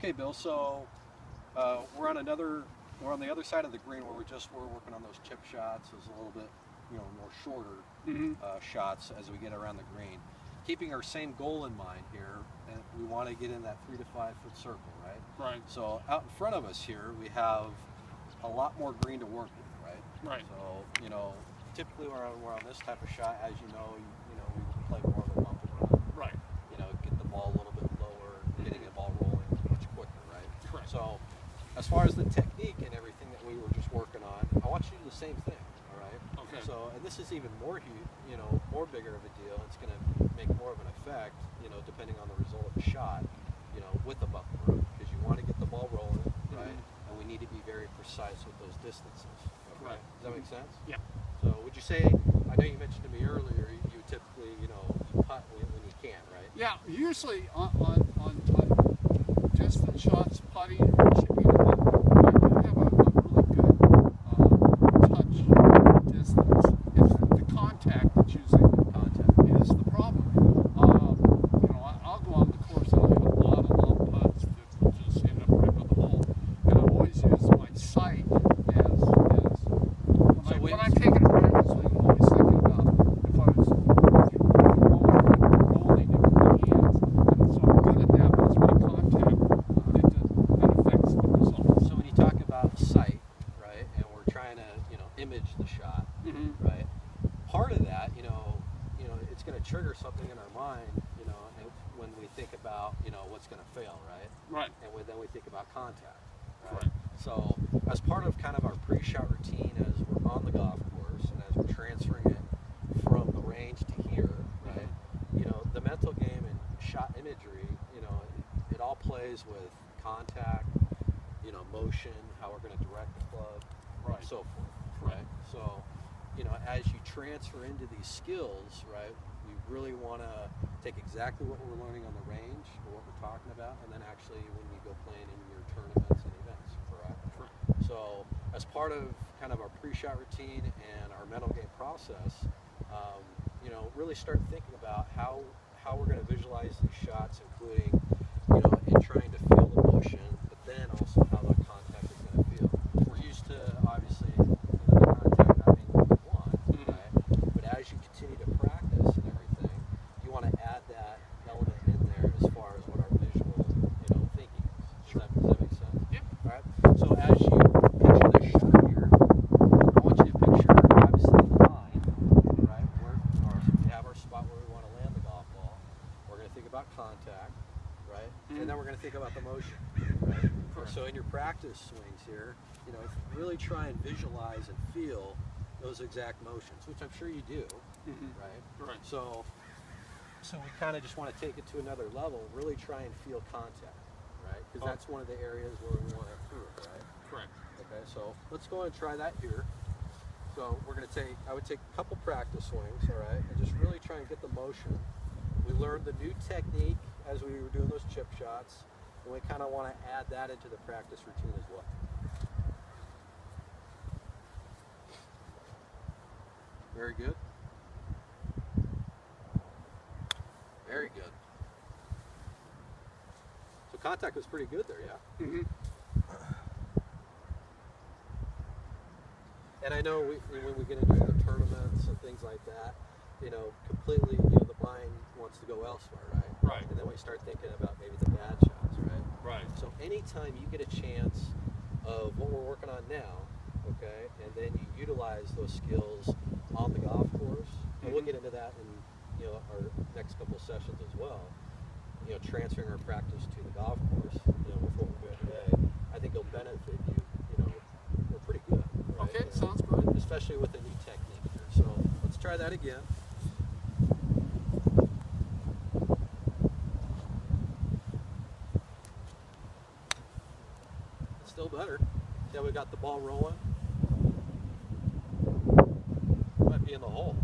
Okay, Bill. So we're on the other side of the green where we're working on those chip shots. Is a little bit more shorter shots as we get around the green, keeping our same goal in mind here. And we want to get in that 3 to 5 foot circle, right? Right. So out in front of us here we have a lot more green to work with, right? Right. So typically we're on this type of shot, as you know, we play more of a bump and run. Right. Get the ball a little bit lower, getting the ball rolling much quicker, right? Correct. So as far as the technique and everything that we were just working on, I want you to do the same thing, all right? Okay. So, and this is even more more bigger of a deal. It's going to make more of an effect, depending on the result of the shot, with the bump and run, because you want to get the ball rolling, right? And we need to be very precise with those distances. Okay? Right. Does that make sense? Yeah. So would you say, I know you mentioned to me earlier, you typically, putt when you can, right? Yeah. Usually on distance shots, putting or chipping, I do have a really good touch distance. It's the contact that's usually is the problem. I'll go on the course and I'll hit a lot of long putts that just end up right with the hole. And I've always used my sight as when I'm taking a practice swing, I'm always thinking about if I was rolling it with my hands. And so I'm good at that, but it's my contact that affects the result. So when you talk about sight, right, and we're trying to, image the shot, right, part of that, it's going to trigger something in our mind, and when we think about, what's going to fail, right? Right. And then we think about contact, right? Right. So as part of kind of our pre-shot routine, as we're on the golf course and as we're transferring it from the range to here, right, the mental game and shot imagery, it all plays with contact, motion, how we're going to direct the club, Right. and so forth, Right. right? So, as you transfer into these skills, right, we really want to take exactly what we're learning on the range or what we're talking about, and then actually when you go playing in your tournaments and events, correct? Correct. So as part of kind of our pre-shot routine and our mental game process, really start thinking about how we're going to visualize these shots, including, in trying to feel the motion, but then also how the contact is going to feel. We're used to, obviously, the contact not being what we want, right? But as you continue to practice and everything, you want to add that element in there as far as what our visual, thinking is. Does that make sense? Yep. All right. So as you picture the shot here, I want you to picture, obviously, the line, right? We have our spot where we want to land the golf ball. We're going to think about contact, right? And then we're going to think about the motion, right? Correct. So in your practice swings here, really try and visualize and feel those exact motions, which I'm sure you do, right? Right. So we kind of just want to take it to another level, really try and feel contact, right? Because that's one of the areas where we want to improve, right? Correct. Okay, so let's go and try that here. So I would take a couple practice swings, all right, and just really try and get the motion. We learned the new technique as we were doing those chip shots, and we kind of want to add that into the practice routine as well. Very good. Very good. So contact was pretty good there, yeah? And I know when we get into the tournaments and things like that, completely, the mind wants to go elsewhere, right? Right. And then we start thinking about maybe the bad shots, right? Right. So anytime you get a chance of what we're working on now, okay, and then you utilize those skills on the golf course, and we'll get into that in our next couple of sessions as well. Transferring our practice to the golf course, with what we're doing today, I think it'll benefit you. We're pretty good. Right? Okay, sounds good. Especially with the new technique here. So let's try that again. It's still better. Yeah, we got the ball rolling. Might be in the hole.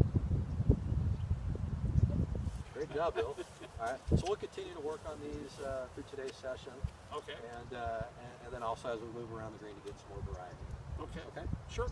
Great job, Bill. All right, so we'll continue to work on these through today's session. Okay. And then also as we move around the green to get some more variety. Okay. Okay? Sure.